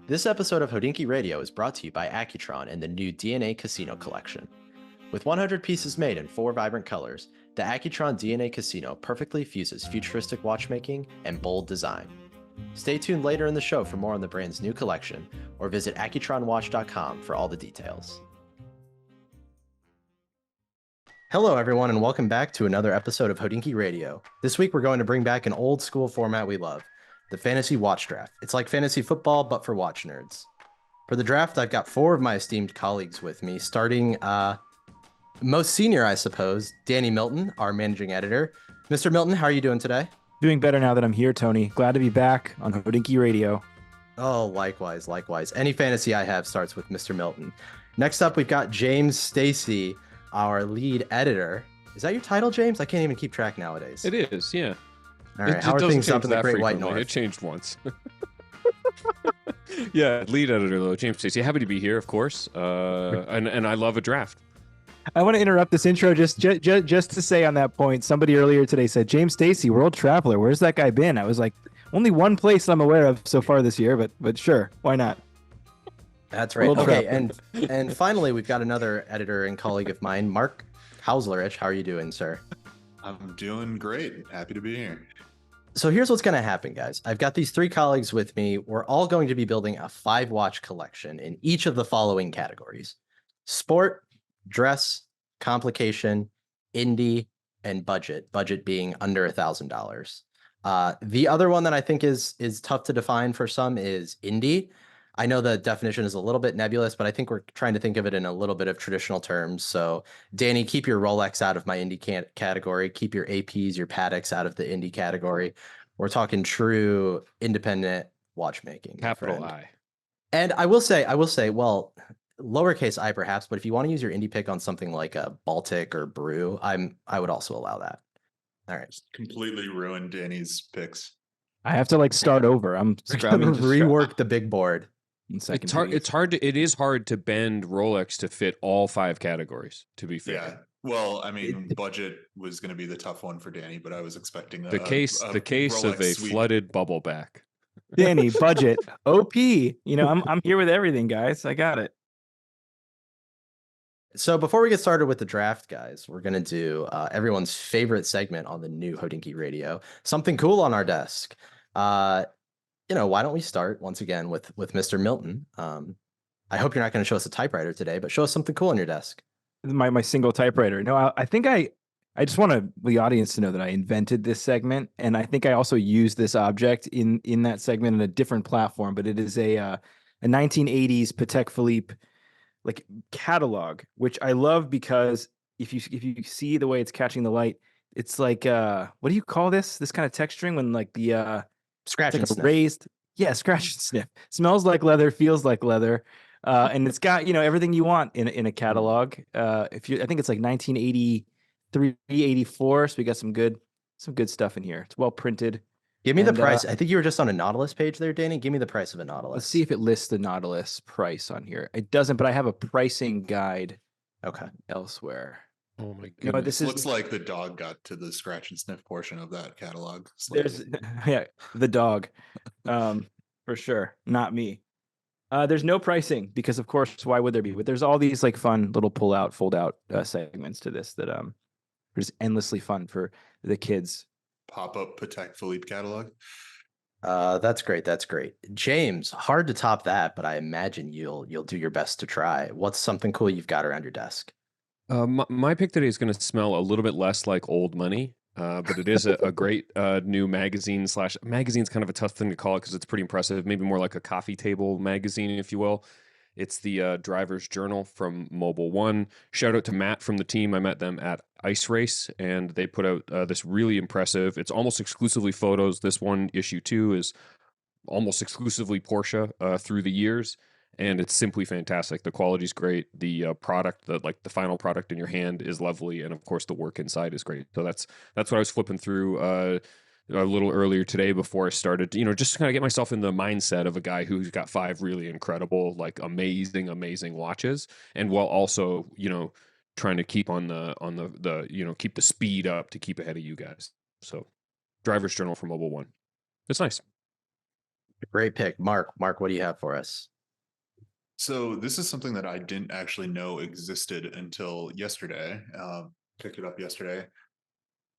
This episode of Hodinkee Radio is brought to you by Accutron and the new DNA Casino collection. With 100 pieces made in 4 vibrant colors, the Accutron DNA Casino perfectly fuses futuristic watchmaking and bold design. Stay tuned later in the show for more on the brand's new collection, or visit AccutronWatch.com for all the details. Hello, everyone, and welcome back to another episode of Hodinkee Radio. This week, we're going to bring back an old school format we love, the Fantasy Watch Draft. It's like fantasy football, but for watch nerds. For the draft, I've got 4 of my esteemed colleagues with me, starting most senior, I suppose, Danny Milton, our managing editor. Mr. Milton, how are you doing today? Doing better now that I'm here, Tony. Glad to be back on Hodinkee Radio. Oh, likewise. Any fantasy I have starts with Mr. Milton. Next up, we've got James Stacey, our lead editor. Is that your title, James? I can't even keep track nowadays. It is, yeah. All right, how are things up in the Great White North? It changed once. Yeah, lead editor, though, James Stacey. Happy to be here, of course. And I love a draft. I want to interrupt this intro just to say on that point, somebody earlier today said, James Stacey, world traveler, where's that guy been? I was like, only one place I'm aware of so far this year, but sure, why not? That's right. Okay, and finally, we've got another editor and colleague of mine, Mark Kauzlarich. How are you doing, sir? I'm doing great. Happy to be here. So here's what's going to happen, guys. I've got these 3 colleagues with me. We're all going to be building a 5-watch collection in each of the following categories: sport, dress, complication, indie, and budget. Budget being under $1,000. The other one that I think is tough to define for some is indie. I know the definition is a little bit nebulous, but I think we're trying to think of it in a little bit of traditional terms. So, Danny, keep your Rolex out of my indie category. Keep your APs, your Pateks out of the indie category. We're talking true independent watchmaking. Capital I. And I will say, well, lowercase I perhaps, but if you want to use your indie pick on something like a Baltic or Brew, I would also allow that. All right. Just completely ruined Danny's picks. I have to start over. I'm going to rework the big board. It is hard to bend Rolex to fit all 5 categories, to be fair. Yeah. Well, I mean, budget was going to be the tough one for Danny, but I was expecting the case of a sweep. Flooded bubble back. Danny, budget, OP. I'm here with everything, guys. I got it. So before we get started with the draft, guys, we're going to do everyone's favorite segment on the new Hodinkee Radio, something cool on our desk. Why don't we start once again with Mr. Milton? I hope you're not going to show us a typewriter today, but show us something cool on your desk. My single typewriter. No, I think I just want the audience to know that I invented this segment, and I think I also used this object in that segment in a different platform, but it is a 1980s Patek Philippe catalog, which I love because if you see the way it's catching the light, it's like what do you call this kind of texturing when the scratch and sniff. Raised, yeah, scratch and sniff. Smells like leather, feels like leather, and it's got everything you want in a catalog. I think it's like 1983, 84. So we got some good stuff in here. It's well printed. Give me the price. I think you were just on a Nautilus page there, Danny. Give me the price of a Nautilus. Let's see if it lists the Nautilus price on here. It doesn't, but I have a pricing guide. Okay. Elsewhere. Oh my goodness. Looks like the dog got to the scratch and sniff portion of that catalog. There's the dog, for sure, not me. There's no pricing because, of course, why would there be? But there's all these fun little fold out segments to this that are just endlessly fun for the kids. Pop-up Patek Philippe catalog. That's great. James, hard to top that, but I imagine you'll do your best to try. What's something cool you've got around your desk? My pick today is going to smell a little bit less like old money, but it is a great new magazine. Magazine's kind of a tough thing to call it because it's pretty impressive. Maybe more like a coffee table magazine, if you will. It's the Driver's Journal from Mobile One. Shout out to Matt from the team. I met them at Ice Race, and they put out this really impressive, it's almost exclusively photos. This one, issue 2, is almost exclusively Porsche through the years, and it's simply fantastic. The quality's great. The product, the final product in your hand is lovely, and of course the work inside is great. So that's what I was flipping through a little earlier today before I started, just to kind of get myself in the mindset of a guy who's got 5 really incredible, amazing watches, and while also, trying to keep on the keep the speed up to keep ahead of you guys. So Driver's Journal from Mobile One. It's nice. Great pick. Mark, what do you have for us? So this is something that I didn't actually know existed until yesterday. Picked it up yesterday.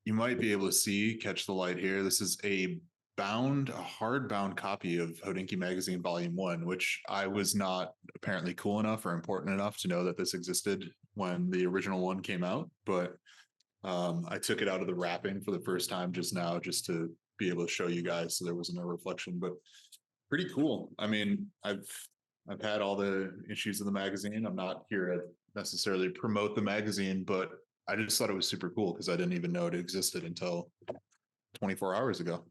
You might be able to catch the light here. This is a hardbound copy of Hodinkee Magazine Volume 1, which I was not apparently cool enough or important enough to know that this existed when the original one came out. But I took it out of the wrapping for the first time just now, just to be able to show you guys so there was no reflection. But pretty cool. I mean, I've had all the issues of the magazine. I'm not here to necessarily promote the magazine, but I just thought it was super cool because I didn't even know it existed until 24 hours ago.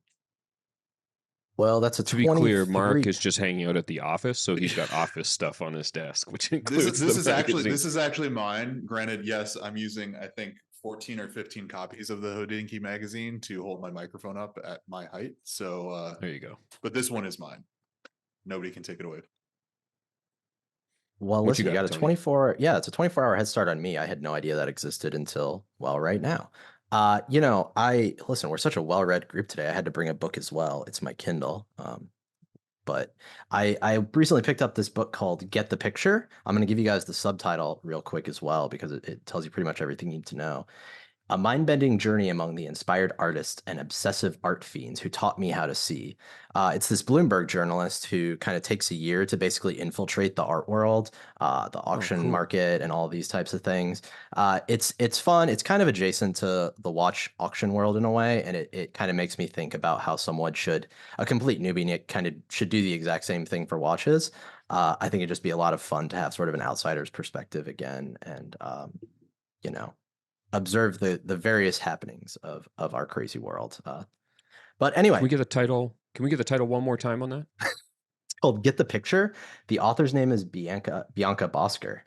Well, that's a To be clear, 23 Mark is just hanging out at the office, so he's got office stuff on his desk, which includes This is actually mine. Granted, yes, I'm using I think 14 or 15 copies of the Hodinkee magazine to hold my microphone up at my height. So there you go. but this one is mine. Nobody can take it away. Well, What listen, you you got got, a Tony? 24, yeah, it's a 24-hour head start on me. I had no idea that existed until, well, right now. Listen, we're such a well-read group today. I had to bring a book as well. It's my Kindle. But I recently picked up this book called Get the Picture. I'm going to give you guys the subtitle real quick as well, because it tells you pretty much everything you need to know. A mind-bending journey among the inspired artists and obsessive art fiends who taught me how to see. It's this Bloomberg journalist who kind of takes a year to basically infiltrate the art world, the auction cool. market, and all these types of things. It's fun. It's kind of adjacent to the watch auction world in a way, and it kind of makes me think about how a complete newbie kind of should do the exact same thing for watches. I think it'd just be a lot of fun to have sort of an outsider's perspective again, and you know observe the various happenings of our crazy world. But anyway, Can we get the title? Can we get the title one more time on that? it's called Get the Picture. The author's name is Bianca Bosker.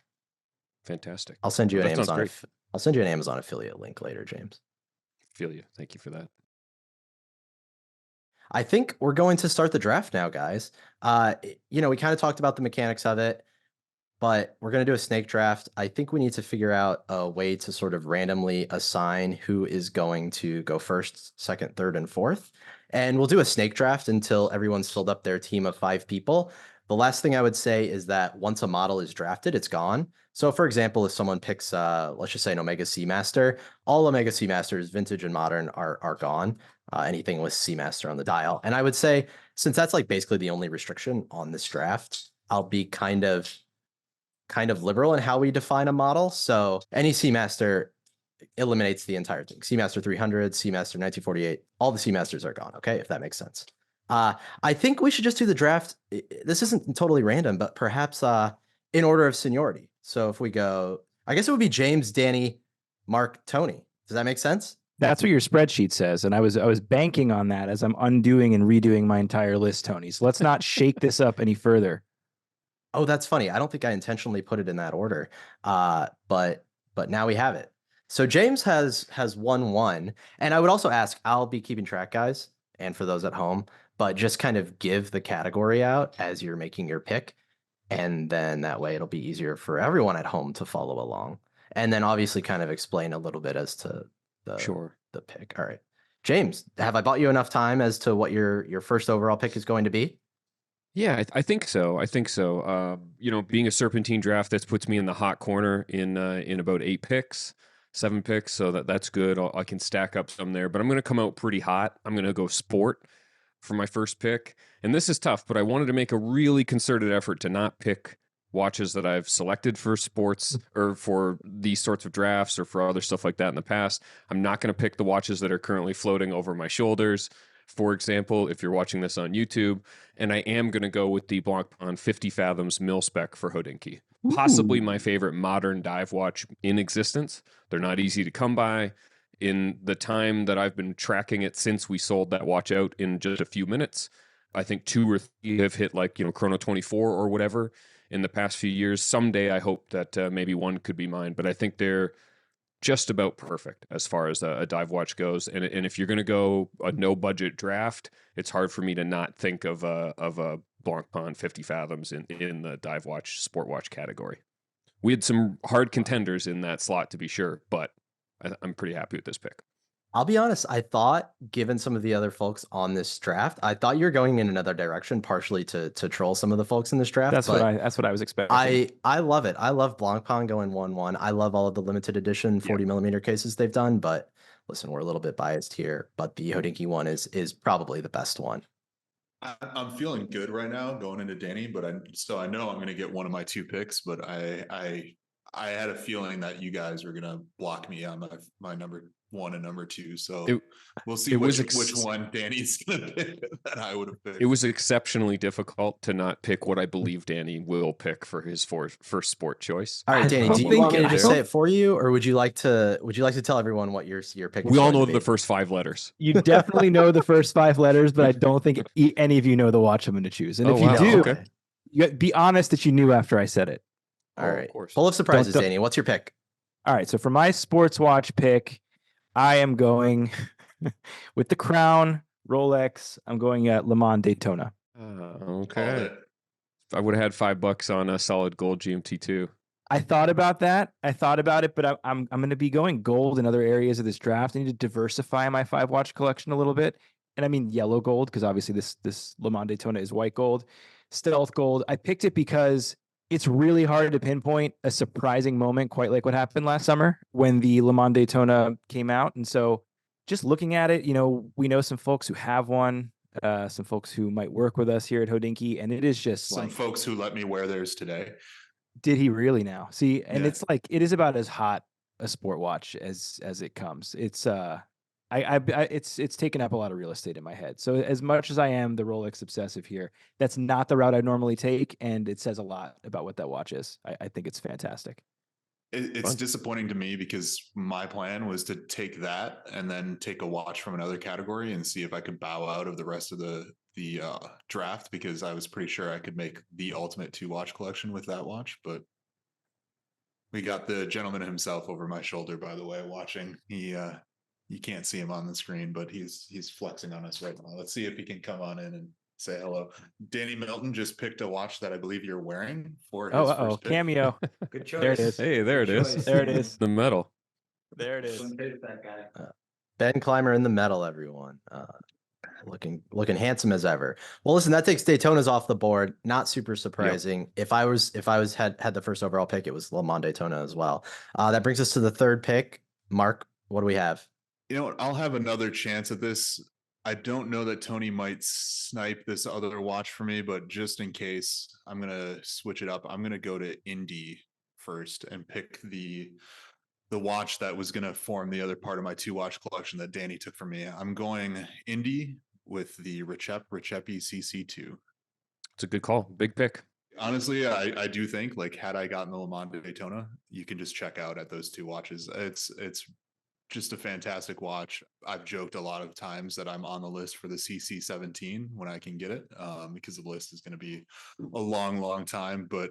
Fantastic. I'll send you Well, an that sounds Amazon. great. I'll send you an Amazon affiliate link later, James. Feel you. Thank you for that. I think we're going to start the draft now, guys. We kind of talked about the mechanics of it, but we're going to do a snake draft. I think we need to figure out a way to sort of randomly assign who is going to go first, second, third, and fourth. And we'll do a snake draft until everyone's filled up their team of 5 people. The last thing I would say is that once a model is drafted, it's gone. So for example, if someone picks, let's just say an Omega Seamaster, all Omega Seamasters, vintage and modern, are gone. Anything with Seamaster on the dial. And I would say, since that's like basically the only restriction on this draft, I'll be kind of liberal in how we define a model. So any Seamaster eliminates the entire thing. Seamaster 300, Seamaster 1948, all the Seamasters are gone. Okay, if that makes sense. I think we should just do the draft. This isn't totally random, but perhaps in order of seniority. So if we go, I guess it would be James, Danny, Mark, Tony. Does that make sense? That's what your spreadsheet says, and I was banking on that as I'm undoing and redoing my entire list, Tony. So let's not shake this up any further. Oh, that's funny. I don't think I intentionally put it in that order. But now we have it. So James has 1-1. And I would also ask, I'll be keeping track, guys, and for those at home, but just kind of give the category out as you're making your pick. And then that way it'll be easier for everyone at home to follow along. And then obviously kind of explain a little bit as to the pick. All right. James, have I bought you enough time as to what your first overall pick is going to be? Yeah, I think so. I think so. Being a serpentine draft, this puts me in the hot corner in about 8 picks, 7 picks. So that's good. I can stack up some there, but I'm going to come out pretty hot. I'm going to go sport for my first pick. And this is tough, but I wanted to make a really concerted effort to not pick watches that I've selected for sports or for these sorts of drafts or for other stuff like that in the past. I'm not going to pick the watches that are currently floating over my shoulders. For example, if you're watching this on YouTube, and I am going to go with the Blancpain 50 Fathoms mil spec for Hodinkee. Possibly my favorite modern dive watch in existence. They're not easy to come by. In the time that I've been tracking it since we sold that watch out in just a few minutes, I think 2 or 3 have hit Chrono 24 or whatever in the past few years. Someday I hope that maybe one could be mine, but I think they're just about perfect as far as a dive watch goes. And if you're going to go a no budget draft, it's hard for me to not think of a Blancpain 50 Fathoms in the dive watch, sport watch category. We had some hard contenders in that slot to be sure, but I'm pretty happy with this pick. I'll be honest, I thought, given some of the other folks on this draft, I thought you were going in another direction, partially to troll some of the folks in this draft. That's but what I was expecting. I love it. I love Blancpain going 1-1. I love all of the limited edition 40 millimeter cases they've done. But listen, we're a little bit biased here, but the Hodinkee one is probably the best one. I'm feeling good right now going into Danny, but I know I'm going to get one of my two picks, but I had a feeling that you guys were going to block me on my number one and number two. So we'll see which one Danny's going to pick that I would have picked. It was exceptionally difficult to not pick what I believe Danny will pick for his first sport choice. All right, Danny, do you want me to just say it for you, or would you like to tell everyone what your pick? We all know the first 5 letters. You definitely know the first 5 letters, but I don't think any of you know the watch I'm going to choose. And if you do, you be honest that you knew after I said it. All right. Full of surprises, Danny. What's your pick? All right. So for my sports watch pick, I am going with the Crown Rolex. I'm going at Le Mans Daytona. Okay. I would have had $5 on a solid gold GMT2. I thought about that. I thought about it, but I'm going to be going gold in other areas of this draft. I need to diversify my 5 watch collection a little bit. And I mean yellow gold, because obviously this Le Mans Daytona is white gold, stealth gold. I picked it because it's really hard to pinpoint a surprising moment, quite like what happened last summer when the Le Mans Daytona came out. And so just looking at it, we know some folks who have one, some folks who might work with us here at Hodinkee, and it is just some folks who let me wear theirs today. Did he really now? See, and it's like, it is about as hot a sport watch as it comes. It's it's taken up a lot of real estate in my head. So as much as I am the Rolex obsessive here, that's not the route I normally take, and it says a lot about what that watch is. I think it's fantastic. It's disappointing to me because my plan was to take that and then take a watch from another category and see if I could bow out of the rest of the draft, because I was pretty sure I could make the ultimate 2 watch collection with that watch. But we got the gentleman himself over my shoulder, by the way, watching. You can't see him on the screen, but he's flexing on us right now. Let's see if he can come on in and say hello. Danny Milton just picked a watch that I believe you're wearing for his first pick. Cameo. Good choice. There it is. Hey, there it is. There it is. The medal. There it is. That guy. Ben Clymer in the medal, everyone. Looking handsome as ever. Well, listen, that takes Daytona's off the board. Not super surprising. Yep. If I had the first overall pick, it was Le Mans Daytona as well. That brings us to the third pick. Mark, what do we have? You know what? I'll have another chance at this. I don't know that Tony might snipe this other watch for me, but just in case, I'm going to switch it up. I'm going to go to Indy first and pick the watch that was going to form the other part of my 2 watch collection that Danny took from me. I'm going Indy with the Ricchepi CC2. It's a good call. Big pick. Honestly, I do think, like, had I gotten the Le Mans Daytona, you can just check out at those 2 watches. It's just a fantastic watch. I've joked a lot of times that I'm on the list for the CC17 when I can get it, because the list is going to be a long time. But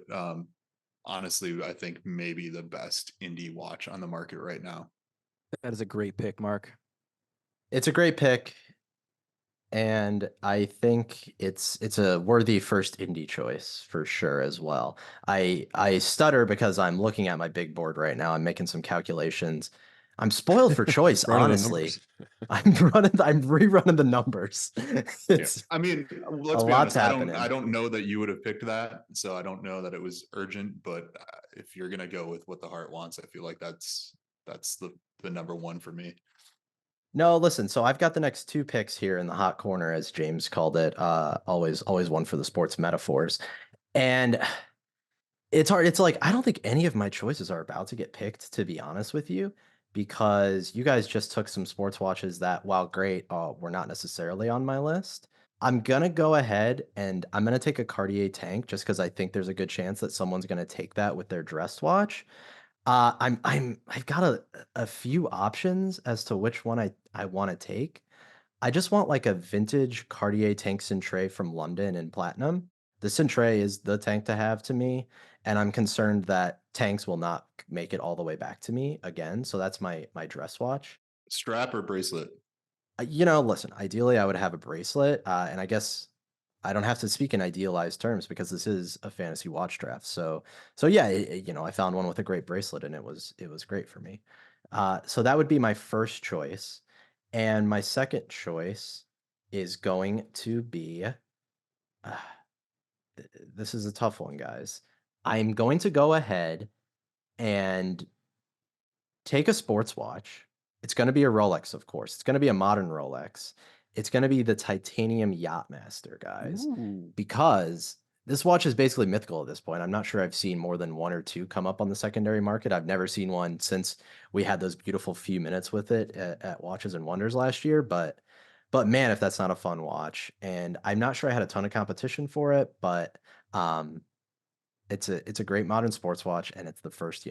honestly, I think maybe the best indie watch on the market right now. That is a great pick, Mark. It's a great pick, and I think it's a worthy first indie choice for sure as well. I stutter because I'm looking at my big board right now. I'm making some calculations. I'm spoiled for choice, honestly. I'm rerunning the numbers. I mean, let's be honest. I don't know that you would have picked that, so I don't know that it was urgent. But if you're gonna go with what the heart wants, I feel like that's the number one for me. No, listen. So I've got the next 2 picks here in the hot corner, as James called it. Always one for the sports metaphors, and it's hard. It's like I don't think any of my choices are about to get picked, to be honest with you, because you guys just took some sports watches that, while great, were not necessarily on my list. I'm gonna go ahead and I'm gonna take a Cartier tank just because I think there's a good chance that someone's gonna take that with their dress watch. I've got a few options as to which one I want to take. I just want like a vintage Cartier tank Cintre from London in platinum. The Cintre is the tank to have to me, and I'm concerned that tanks will not make it all the way back to me again. So that's my dress watch. Strap or bracelet? Listen, ideally I would have a bracelet, and I guess I don't have to speak in idealized terms because this is a fantasy watch draft. So yeah, I found one with a great bracelet, and it was great for me. So that would be my first choice. And my second choice is going to be this is a tough one, guys. I'm going to go ahead and take a sports watch. It's going to be a Rolex, of course. It's going to be a modern Rolex. It's going to be the Titanium Yachtmaster, guys, Ooh. because this watch is basically mythical at this point. I'm not sure I've seen more than one or two come up on the secondary market. I've never seen one since we had those beautiful few minutes with it at Watches and Wonders last year. But man, if that's not a fun watch. And I'm not sure I had a ton of competition for it, but it's a great modern sports watch, and it's the first,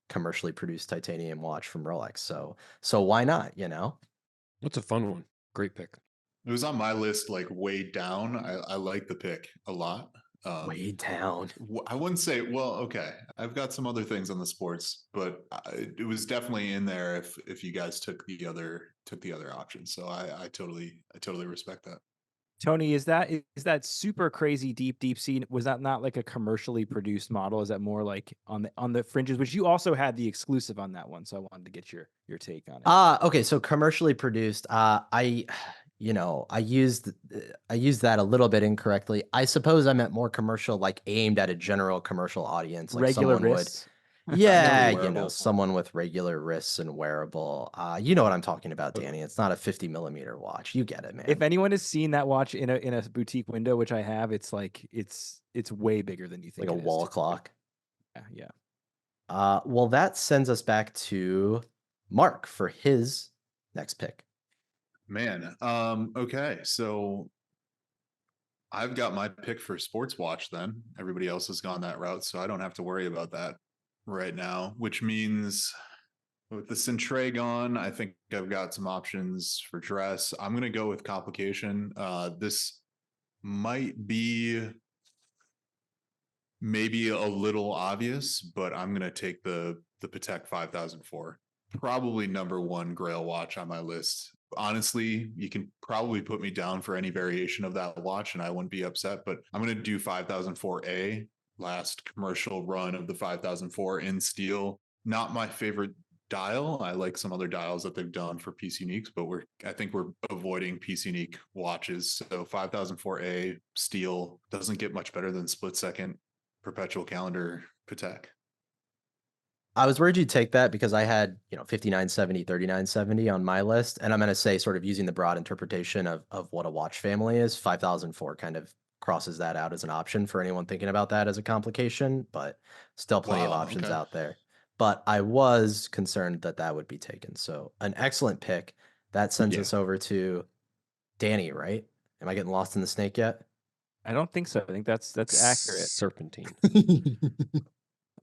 commercially produced titanium watch from Rolex. So why not, That's a fun one. Great pick. It was on my list, like way down. I like the pick a lot. Way down. I wouldn't say, well, okay, I've got some other things on the sports, but it was definitely in there if you guys took the other option. So I totally respect that. Tony, is that super crazy deep sea? Was that not like a commercially produced model? Is that more like on the fringes, which you also had the exclusive on that one? So I wanted to get your take on it. Okay, so commercially produced. I used that a little bit incorrectly. I suppose I meant more commercial, like aimed at a general commercial audience, like Regular someone would. wrists. Yeah, Wearable. someone with regular wrists and wearable. You know what I'm talking about, Danny. It's not a 50 millimeter watch. You get it, man. If anyone has seen that watch in a boutique window, which I have, it's like it's way bigger than you think. Like a it is, wall too. clock. Yeah. Well, that sends us back to Mark for his next pick. Man, okay, so I've got my pick for sports watch then. Everybody else has gone that route, so I don't have to worry about that right now, which means with the Centray gone, I think I've got some options for dress. I'm going to go with Complication. This might be maybe a little obvious, but I'm going to take the Patek 5004. Probably number one Grail watch on my list. Honestly, you can probably put me down for any variation of that watch and I wouldn't be upset, but I'm going to do 5004A, last commercial run of the 5004 in steel. Not my favorite dial. I like some other dials that they've done for Piece Uniques, but I think we're avoiding Piece Unique watches. So 5004A steel doesn't get much better than split second perpetual calendar Patek. I was worried you'd take that because I had, 5970, 3970 on my list. And I'm going to say, sort of using the broad interpretation of what a watch family is, 5004 kind of crosses that out as an option for anyone thinking about that as a complication, but still plenty of options out there. But I was concerned that would be taken. So an excellent pick. That sends us over to Danny, right? Am I getting lost in the snake yet? I don't think so. I think that's accurate. Serpentine.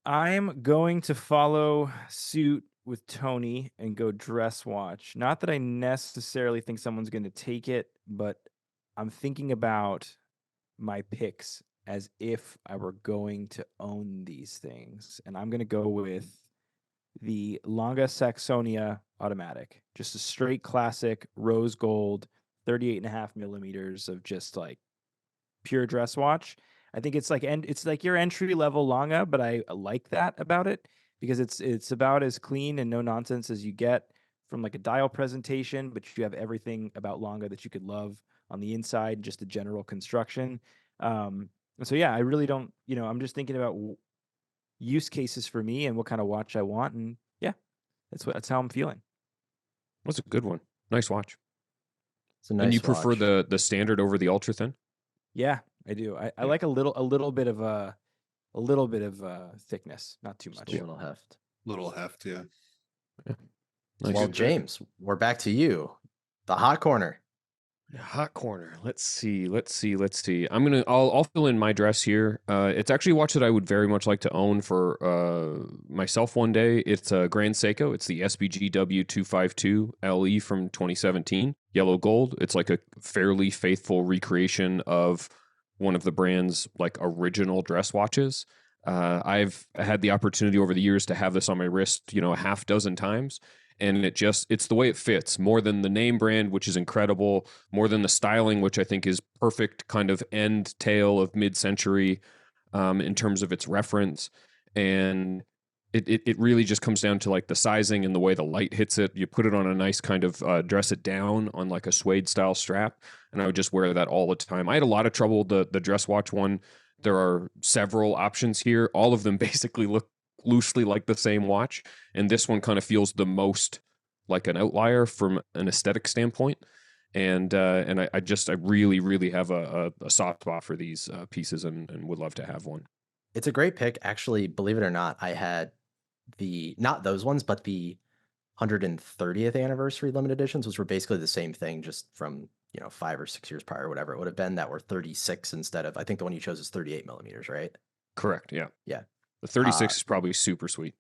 I'm going to follow suit with Tony and go dress watch. Not that I necessarily think someone's going to take it, but I'm thinking about my picks as if I were going to own these things. And I'm going to go with the Longa Saxonia automatic, just a straight classic rose gold, 38.5 millimeters of just like pure dress watch. I think it's like your entry level Longa, but I like that about it because it's about as clean and no nonsense as you get from like a dial presentation, but you have everything about Longa that you could love on the inside, just the general construction. So yeah, I really don't, I'm just thinking about use cases for me and what kind of watch I want, and yeah, that's how I'm feeling. That's a good one. Nice watch. It's a nice and you prefer watch. the standard over the ultra thin? Yeah, I do. I like a little bit of thickness, not too much. Just a little heft. Yeah. Nice. Well, James, we're back to you. The hot corner. Hot corner. Let's see. I'll fill in my dress here. It's actually a watch that I would very much like to own for myself one day. It's a Grand Seiko. It's the SBG W252 LE from 2017, yellow gold. It's like a fairly faithful recreation of one of the brand's like original dress watches. I've had the opportunity over the years to have this on my wrist, a half dozen times. And it's the way it fits more than the name brand, which is incredible, more than the styling, which I think is perfect kind of end tail of mid-century in terms of its reference. And it really just comes down to like the sizing and the way the light hits it. You put it on a nice kind of dress it down on like a suede style strap, and I would just wear that all the time. I had a lot of trouble the dress watch one. There are several options here. All of them basically look loosely like the same watch, and this one kind of feels the most like an outlier from an aesthetic standpoint. And I really really have a soft spot for these pieces, and would love to have one. It's a great pick. Actually, believe it or not, I had not those ones, but the 130th anniversary limited editions, which were basically the same thing, just from 5 or 6 years prior, whatever it would have been, that were 36 instead of, I think the one you chose is 38 millimeters, right? Correct. Yeah. Yeah. The 36 is probably super sweet.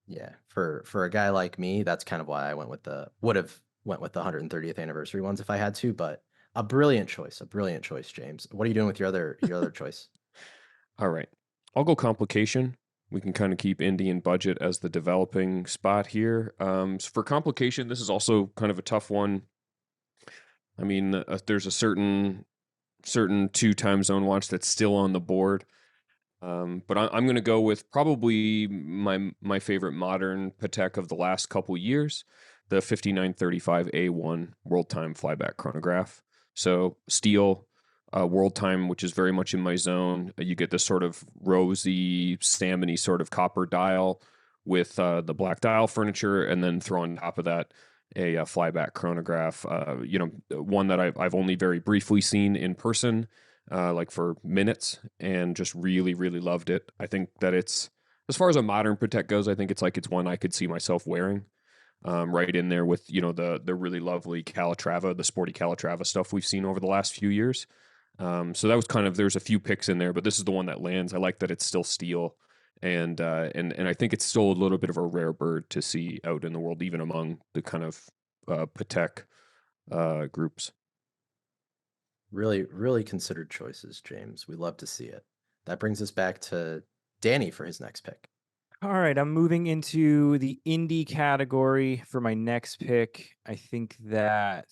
Yeah. For a guy like me, that's kind of why I would have went with the 130th anniversary ones if I had to, but a brilliant choice, James. What are you doing with your other choice? All right. I'll go Complication. We can kind of keep Indian budget as the developing spot here. So for Complication, this is also kind of a tough one. I mean, there's a certain 2 time zone watch that's still on the board. But I'm going to go with probably my favorite modern Patek of the last couple years, the 5935 A1 World Time Flyback Chronograph. So steel, World Time, which is very much in my zone. You get this sort of rosy, salmony sort of copper dial with the black dial furniture, and then throw on top of that a flyback chronograph. One that I've only very briefly seen in person, like for minutes, and just really, really loved it. I think that it's, as far as a modern Patek goes, I think it's one I could see myself wearing. Right in there with the really lovely Calatrava, the sporty Calatrava stuff we've seen over the last few years. So that was kind of, there's a few picks in there, but this is the one that lands. I like that it's still steel, and I think it's still a little bit of a rare bird to see out in the world, even among the kind of Patek groups. Really, really considered choices, James. We love to see it. That brings us back to Danny for his next pick. All right, I'm moving into the indie category for my next pick. I think that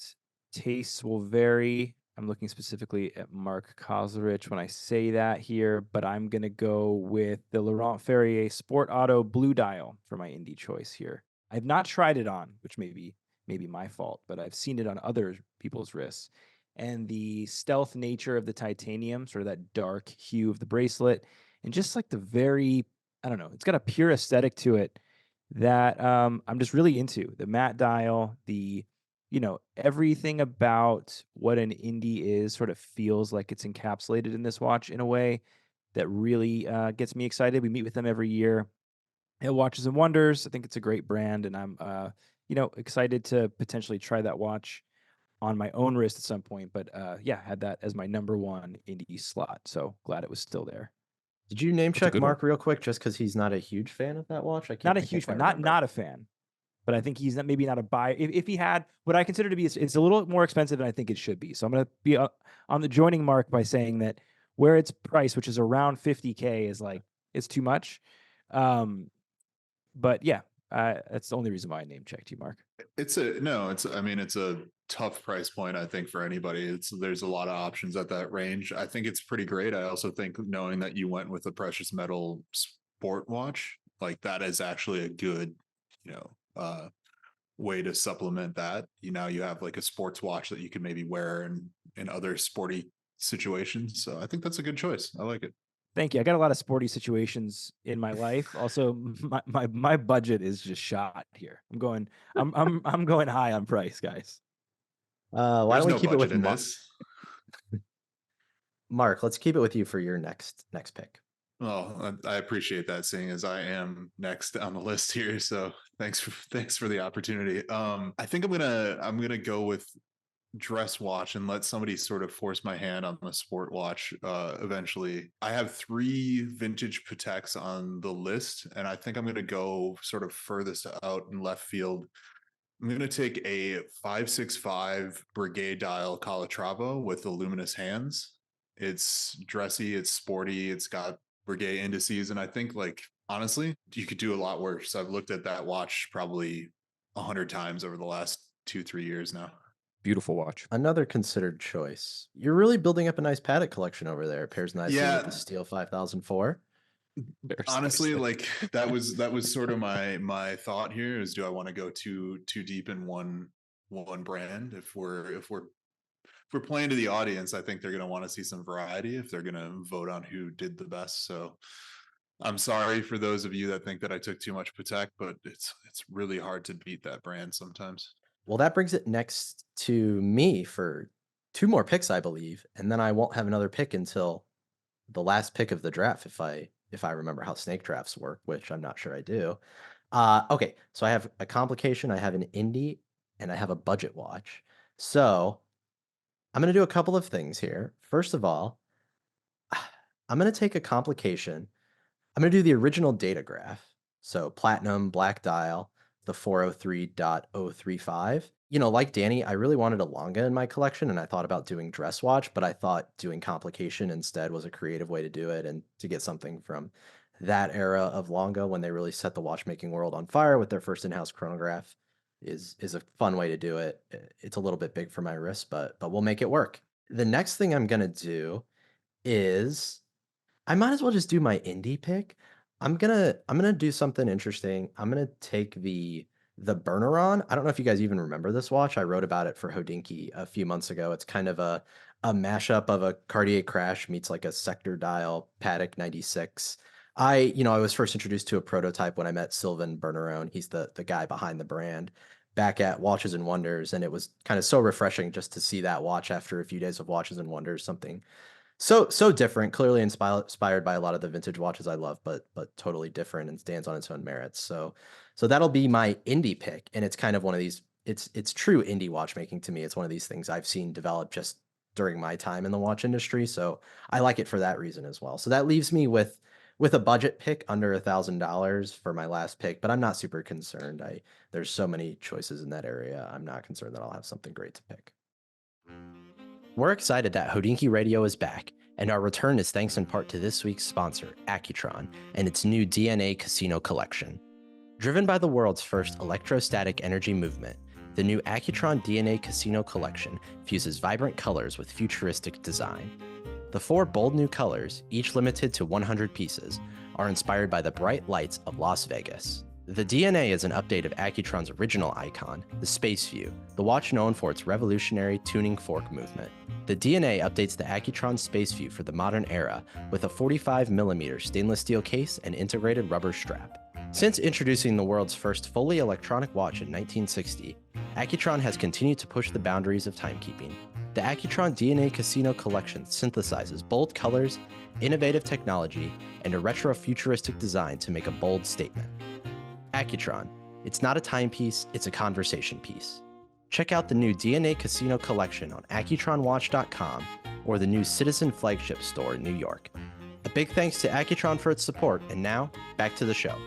tastes will vary. I'm looking specifically at Mark Kauzlarich when I say that here, but I'm going to go with the Laurent Ferrier Sport Auto Blue Dial for my indie choice here. I've not tried it on, which may be my fault, but I've seen it on other people's wrists. And the stealth nature of the titanium, sort of that dark hue of the bracelet, and just like the very, I don't know, it's got a pure aesthetic to it that I'm just really into. The matte dial, everything about what an indie is sort of feels like it's encapsulated in this watch in a way that really gets me excited. We meet with them every year at Watches and Wonders. I think it's a great brand, and I'm excited to potentially try that watch on my own wrist at some point. But had that as my number one indie slot. So glad it was still there. Did you name That's a check good Mark real quick just because he's not a huge fan of that watch? Not a huge fan, not a fan, but I think he's maybe not a buyer. If he had what I consider to be, it's a little more expensive than I think it should be. So I'm going to be on the joining mark by saying that where its price, which is around $50K, is like, it's too much. But yeah, that's the only reason why I name checked you, Mark. It's a tough price point, I think, for anybody. There's a lot of options at that range. I think it's pretty great. I also think knowing that you went with a precious metal sport watch, like that is actually a good, way to supplement that. You have like a sports watch that you could maybe wear in other sporty situations. So I think that's a good choice. I like it. Thank you. I got a lot of sporty situations in my life. Also, my budget is just shot here. I'm going high on price, guys. Why don't we keep it with this? Mark? Let's keep it with you for your next pick. Well, I appreciate that, seeing as I am next on the list here. So thanks for the opportunity. I think I'm gonna go with dress watch and let somebody sort of force my hand on the sport watch eventually. I have 3 vintage Pateks on the list, and I think I'm going to go sort of furthest out in left field. I'm going to take a 565 Brigade dial Calatrava with the luminous hands. It's dressy, it's sporty, it's got Brigade indices, and I think, like, honestly, you could do a lot worse. I've looked at that watch probably 100 times over the last 2-3 years now. Beautiful watch. Another considered choice. You're really building up a nice Patek collection over there. It pairs nicely Yeah. with the Steel 5004. Honestly, like that was sort of my thought here is, do I want to go too deep in one brand? If we're playing to the audience, I think they're going to want to see some variety if they're going to vote on who did the best. So I'm sorry for those of you that think that I took too much Patek, but it's really hard to beat that brand sometimes. Well, that brings it next to me for 2 more picks, I believe, and then I won't have another pick until the last pick of the draft if I remember how snake drafts work, which I'm not sure I do. Okay, so I have a complication, I have an indie, and I have a budget watch. So I'm going to do a couple of things here. First of all, I'm going to take a complication. I'm going to do the original data graph. So platinum, black dial, the 403.035. Like Danny, I really wanted a Longa in my collection and I thought about doing dress watch, but I thought doing complication instead was a creative way to do it and to get something from that era of Longa when they really set the watchmaking world on fire with their first in-house chronograph is a fun way to do it. It's a little bit big for my wrist, but we'll make it work. The next thing I'm going to do is I might as well just do my indie pick. I'm gonna do something interesting. I'm gonna take the Burneron. I don't know if you guys even remember this watch. I wrote about it for Hodinkee a few months ago. It's kind of a mashup of a Cartier Crash meets like a sector dial Patek 96. I was first introduced to a prototype when I met Sylvain Burneron. He's the guy behind the brand back at Watches and Wonders, and it was kind of so refreshing just to see that watch after a few days of Watches and Wonders, something so different, clearly inspired by a lot of the vintage watches I love, but totally different and stands on its own merits. So that'll be my indie pick, and it's kind of one of these. It's true indie watchmaking to me. It's one of these things I've seen develop just during my time in the watch industry. So I like it for that reason as well. So that leaves me with a budget pick under $1,000 for my last pick, but I'm not super concerned. There's so many choices in that area. I'm not concerned that I'll have something great to pick. We're excited that Hodinkee Radio is back, and our return is thanks in part to this week's sponsor, Accutron, and its new DNA Casino collection. Driven by the world's first electrostatic energy movement, the new Accutron DNA Casino collection fuses vibrant colors with futuristic design. The 4 bold new colors, each limited to 100 pieces, are inspired by the bright lights of Las Vegas. The DNA is an update of Accutron's original icon, the Space View, the watch known for its revolutionary tuning fork movement. The DNA updates the Accutron Space View for the modern era with a 45mm stainless steel case and integrated rubber strap. Since introducing the world's first fully electronic watch in 1960, Accutron has continued to push the boundaries of timekeeping. The Accutron DNA Casino collection synthesizes bold colors, innovative technology, and a retro-futuristic design to make a bold statement. Accutron. It's not a timepiece, it's a conversation piece. Check out the new DNA Casino collection on AccutronWatch.com or the new Citizen flagship store in New York. A big thanks to Accutron for its support, and now, back to the show.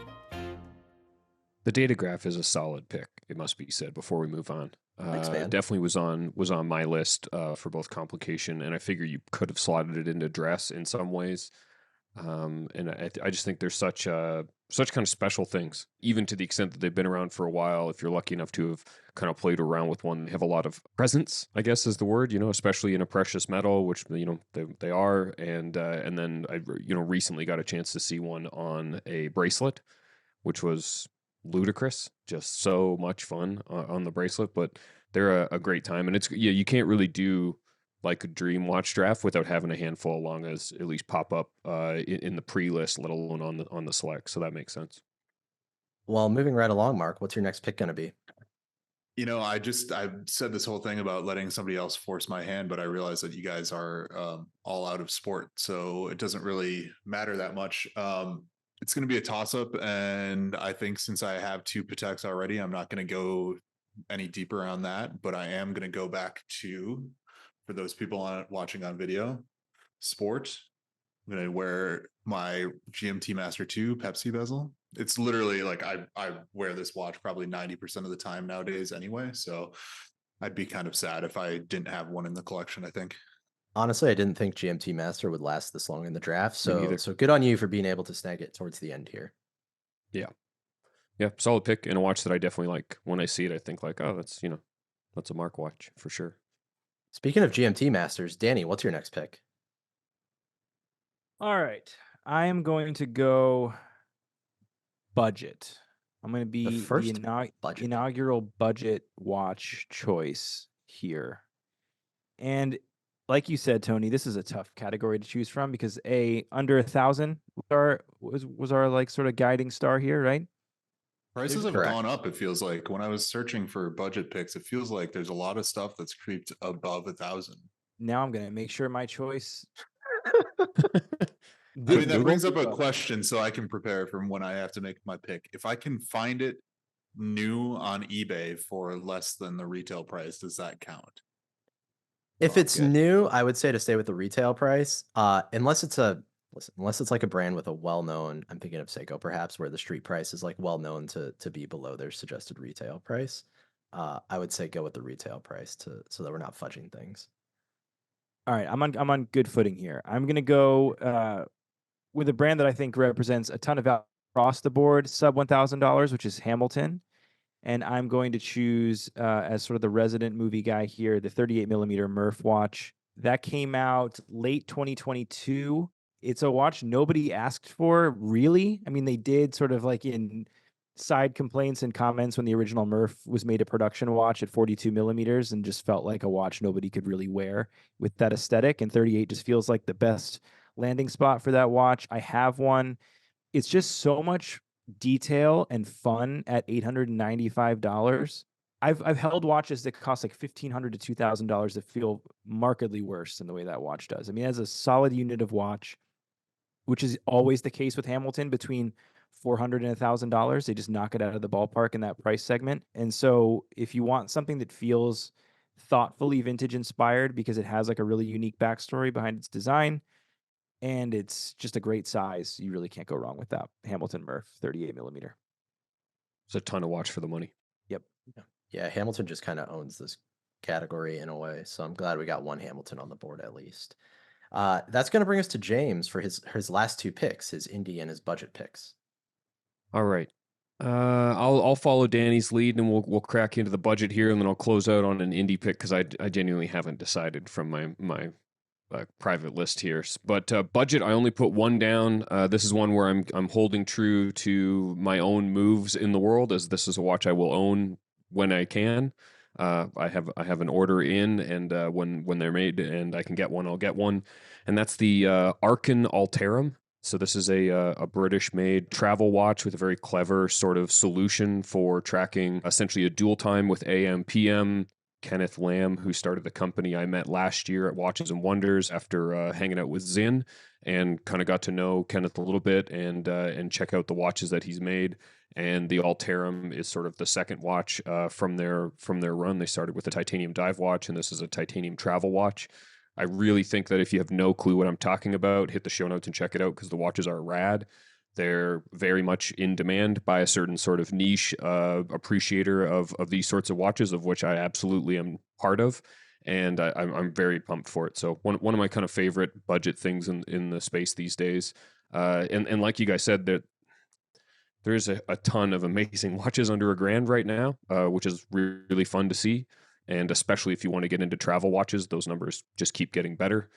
The data graph is a solid pick, it must be said, before we move on. Thanks, man. Definitely was on my list for both complication, and I figure you could have slotted it into dress in some ways. And I just think there's such kind of special things, even to the extent that they've been around for a while. If you're lucky enough to have kind of played around with one, they have a lot of presence, I guess is the word, especially in a precious metal, which, they are. And then I, recently got a chance to see one on a bracelet, which was ludicrous, just so much fun on the bracelet, but they're a great time. And you can't really do like a dream watch draft without having a handful of Longas at least pop up in the pre-list, let alone on the select. So that makes sense. Well, moving right along, Mark, what's your next pick going to be? I've said this whole thing about letting somebody else force my hand, but I realize that you guys are all out of sport, so it doesn't really matter that much. It's going to be a toss-up, and I think since I have 2 Pateks already, I'm not going to go any deeper on that, but I am going to go back to, for those people watching on video, sport. I'm going to wear my GMT Master 2 Pepsi bezel. It's literally like I wear this watch probably 90% of the time nowadays anyway, so I'd be kind of sad if I didn't have one in the collection, I think. Honestly, I didn't think GMT Master would last this long in the draft, Me so neither. good on you for being able to snag it towards the end here. Yeah, solid pick, and a watch that I definitely like. When I see it, I think like, oh, that's a Mark watch for sure. Speaking of GMT Masters, Danny, what's your next pick? All right. I am going to go budget. I'm going to be the first budget. inaugural budget watch choice here. And like you said, Tony, this is a tough category to choose from because under 1,000 was our like sort of guiding star here, right? Prices have Correct. gone up, it feels like. When I was searching for budget picks, it feels like there's a lot of stuff that's creeped above 1,000. Now I'm going to make sure my choice. I mean, that brings up a question so I can prepare from when I have to make my pick. If I can find it new on eBay for less than the retail price, does that count? If Oh, it's good. new, I would say to stay with the retail price. Unless it's like a brand with a well-known, I'm thinking of Seiko perhaps, where the street price is like well-known to be below their suggested retail price. I would say go with the retail price so that we're not fudging things. All right, I'm on good footing here. I'm going to go with a brand that I think represents a ton of value across the board, sub $1,000, which is Hamilton. And I'm going to choose as sort of the resident movie guy here, the 38 millimeter Murph watch. That came out late 2022. It's a watch nobody asked for, really. I mean, they did sort of like in side complaints and comments when the original Murph was made a production watch at 42 millimeters and just felt like a watch nobody could really wear with that aesthetic. And 38 just feels like the best landing spot for that watch. I have one. It's just so much detail and fun at $895. I've held watches that cost like $1,500 to $2,000 that feel markedly worse than the way that watch does. I mean, as a solid unit of watch, which is always the case with Hamilton, between $400 and $1,000, they just knock it out of the ballpark in that price segment. And so, if you want something that feels thoughtfully vintage inspired because it has like a really unique backstory behind its design, and it's just a great size, you really can't go wrong with that Hamilton Murph 38 millimeter. It's a ton of watch for the money. Yep. Yeah, Hamilton just kind of owns this category in a way, so I'm glad we got one Hamilton on the board at least. That's going to bring us to James for his last two picks, his indie and his budget picks. All right. I'll follow Danny's lead, and we'll crack into the budget here, and then I'll close out on an indie pick because I genuinely haven't decided from my private list here. But budget, I only put one down. This is one where I'm holding true to my own moves in the world, as this is a watch I will own when I can. I have an order in, and when they're made and I can get one, I'll get one, and that's the Arkan Alterum. So this is a British-made travel watch with a very clever sort of solution for tracking essentially a dual time with AM, PM. Kenneth Lamb, who started the company, I met last year at Watches and Wonders after hanging out with Zinn, and kind of got to know Kenneth a little bit and check out the watches that he's made. And the Alterum is sort of the second watch from their run. They started with a titanium dive watch, and this is a titanium travel watch. I really think that if you have no clue what I'm talking about, hit the show notes and check it out because the watches are rad. They're very much in demand by a certain sort of niche appreciator of these sorts of watches, of which I absolutely am part of. And I'm very pumped for it. So one of my kind of favorite budget things in the space these days. And like you guys said, that there's a ton of amazing watches under $1,000 right now, which is really fun to see. And especially if you want to get into travel watches, those numbers just keep getting better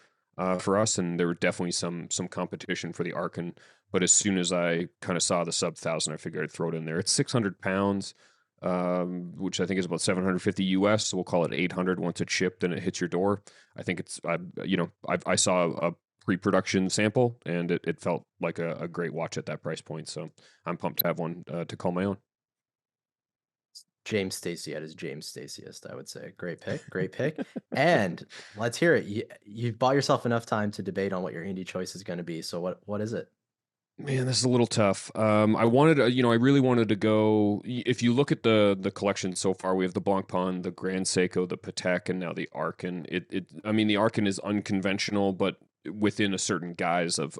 for us. And there were definitely some competition for the Arkan. But as soon as I kind of saw the sub 1,000, I figured I'd throw it in there. It's 600 pounds, which I think is about 750 US. So we'll call it 800 once it's shipped and it hits your door. I think it's, I saw a pre-production sample and it felt like a great watch at that price point. So I'm pumped to have one to call my own. James Stacey at his James Staceyest, I would say. Great pick. And let's hear it. You've bought yourself enough time to debate on what your indie choice is going to be. So what is it? Man, this is a little tough. I really wanted to go. If you look at the collection so far, we have the Blancpain, the Grand Seiko, the Patek, and now the Arkan. The Arkan is unconventional, but within a certain guise of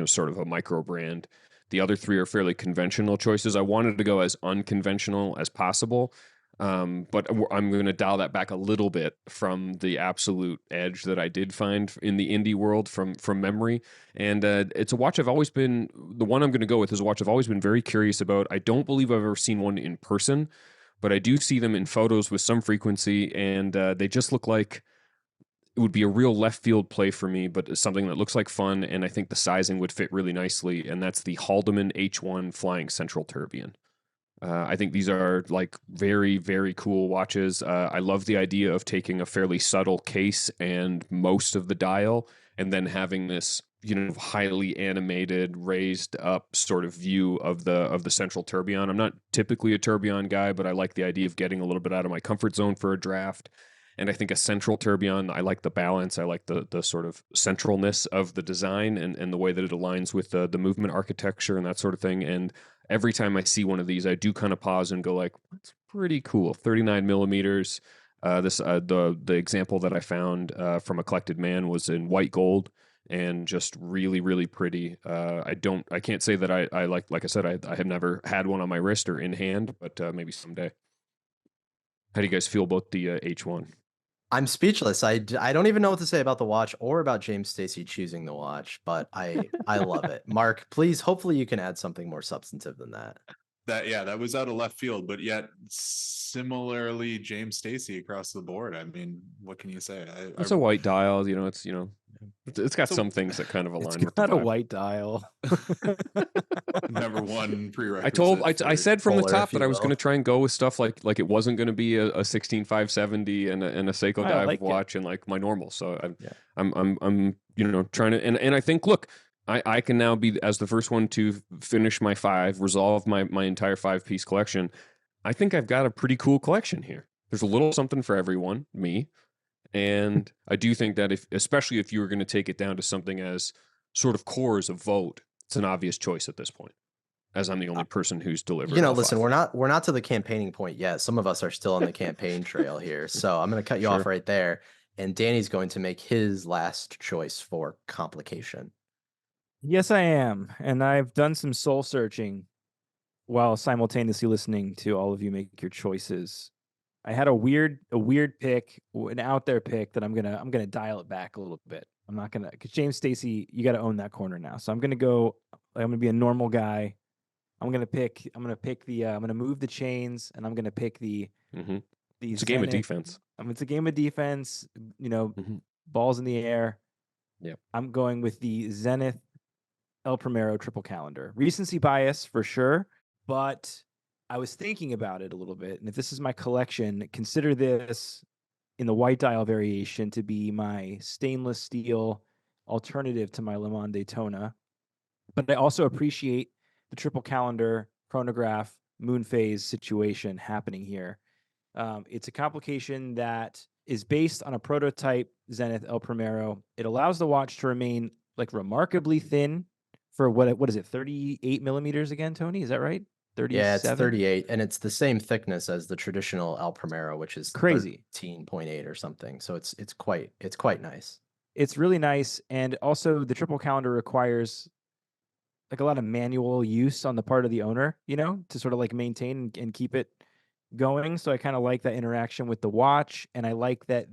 sort of a micro brand. The other three are fairly conventional choices. I wanted to go as unconventional as possible, but I'm going to dial that back a little bit from the absolute edge that I did find in the indie world from memory. And it's a watch the one I'm going to go with is a watch I've always been very curious about. I don't believe I've ever seen one in person, but I do see them in photos with some frequency, and they just look like it would be a real left field play for me, but it's something that looks like fun, and I think the sizing would fit really nicely. And that's the Haldeman H1 Flying Central Tourbillon. I think these are like very, very cool watches. I love the idea of taking a fairly subtle case and most of the dial, and then having this, highly animated, raised up sort of view of the central tourbillon. I'm not typically a tourbillon guy, but I like the idea of getting a little bit out of my comfort zone for a draft. And I think a central tourbillon, I like the balance. I like the sort of centralness of the design and the way that it aligns with the movement architecture and that sort of thing. And every time I see one of these, I do kind of pause and go like, that's pretty cool. 39 millimeters. The example that I found from a Collected Man was in white gold and just really, really pretty. I can't say that I like I said, I have never had one on my wrist or in hand, but maybe someday. How do you guys feel about the H1? I'm speechless. I don't even know what to say about the watch or about James Stacey choosing the watch, but I love it. Mark, please, hopefully you can add something more substantive than that. That was out of left field, but yet similarly, James Stacey across the board. I mean, what can you say? It's a white dial, it's got some things that kind of align with the Not a vibe. white dial. Number one prerequisite. I said from the Polar, top if you that I was going to will. try and go with stuff like it wasn't going to be a 16570 and a Seiko I dive like it. watch and like my normal. So Yeah. I'm trying to and I think look, I can now be as the first one to finish my 5, resolve my entire 5-piece collection. I think I've got a pretty cool collection here. There's a little something for everyone, me. And I do think that especially if you were going to take it down to something as sort of core as a vote, it's an obvious choice at this point, as I'm the only person who's delivered. all Listen, 5. we're not to the campaigning point yet. Some of us are still on the campaign trail here. So I'm going to cut you off Sure. right there. And Danny's going to make his last choice for Complication. Yes, I am. And I've done some soul searching while simultaneously listening to all of you make your choices. I had a weird pick, an out there pick that I'm gonna dial it back a little bit. I'm not gonna, because James Stacey, you got to own that corner now. So I'm gonna be a normal guy. I'm gonna move the chains, and I'm gonna pick the It's a game of Zenith. defense. It's a game of defense. Mhm. Balls in the air. Yeah. I'm going with the Zenith El Primero triple calendar. Recency bias for sure, but I was thinking about it a little bit. And if this is my collection, consider this in the white dial variation to be my stainless steel alternative to my Le Mans Daytona. But I also appreciate the triple calendar chronograph moon phase situation happening here. It's a complication that is based on a prototype Zenith El Primero. It allows the watch to remain like remarkably thin for what is it, 38 millimeters again, Tony? Is that right? 37? Yeah, it's 38, and it's the same thickness as the traditional El Primero, which is Crazy. 13.8 or something. So it's quite nice. It's really nice. And also the triple calendar requires like a lot of manual use on the part of the owner, to sort of like maintain and keep it going. So I kind of like that interaction with the watch. And I like that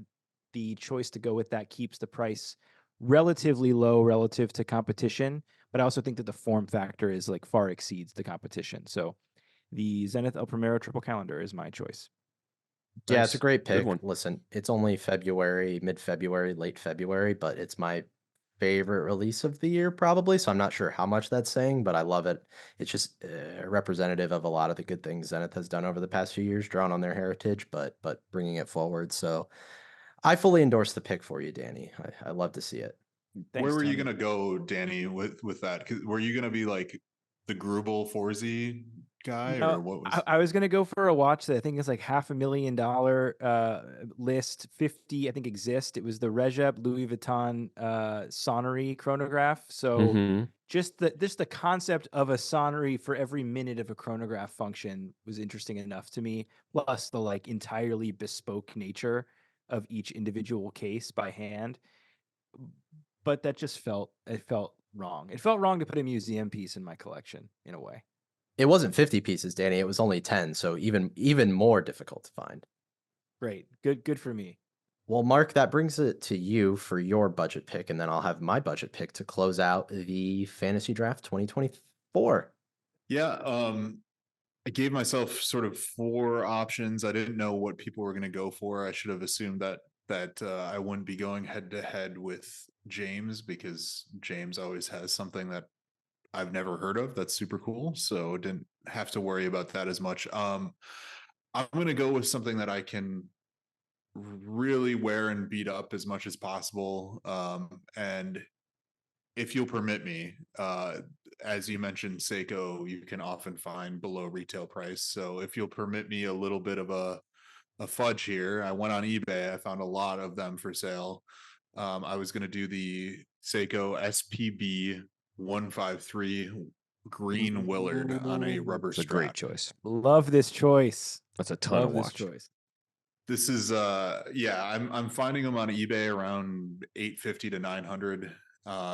the choice to go with that keeps the price relatively low relative to competition. But I also think that the form factor is like far exceeds the competition. So the Zenith El Primero triple calendar is my choice. Yeah, it's a Nice. great Good pick. one. Listen, it's only February, mid-February, late February, but it's my favorite release of the year probably. So I'm not sure how much that's saying, but I love it. It's just representative of a lot of the good things Zenith has done over the past few years, drawn on their heritage, but bringing it forward. So I fully endorse the pick for you, Danny. I love to see it. Thanks, Where were you Tony. gonna go, Danny, with that? Were you gonna be like the Grubel 4Z guy, No, or what was? I was gonna go for a watch that I think is like $500,000 list. 50, I think, exist. It was the Rejep Louis Vuitton Sonnery chronograph. So Mhm. just the concept of a sonnery for every minute of a chronograph function was interesting enough to me. Plus the like entirely bespoke nature of each individual case by hand. But that just felt wrong. It felt wrong to put a museum piece in my collection in a way. It wasn't 50 pieces, Danny. It was only 10, so even more difficult to find. Great. Good for me. Well, Mark, that brings it to you for your budget pick, and then I'll have my budget pick to close out the Fantasy Draft 2024. Yeah, I gave myself sort of 4 options. I didn't know what people were going to go for. I should have assumed that that I wouldn't be going head to head with James, because James always has something that I've never heard of that's super cool. So didn't have to worry about that as much. I'm going to go with something that I can really wear and beat up as much as possible. And if you'll permit me, as you mentioned, Seiko, you can often find below retail price. So if you'll permit me a little bit of a fudge here, I went on eBay. I found a lot of them for sale. I was going to do the Seiko SPB 153 green Willard on a rubber It's a strap. great choice. Love this choice. That's a ton Love of this watch. choice. This is yeah, I'm finding them on eBay around 850 to 900.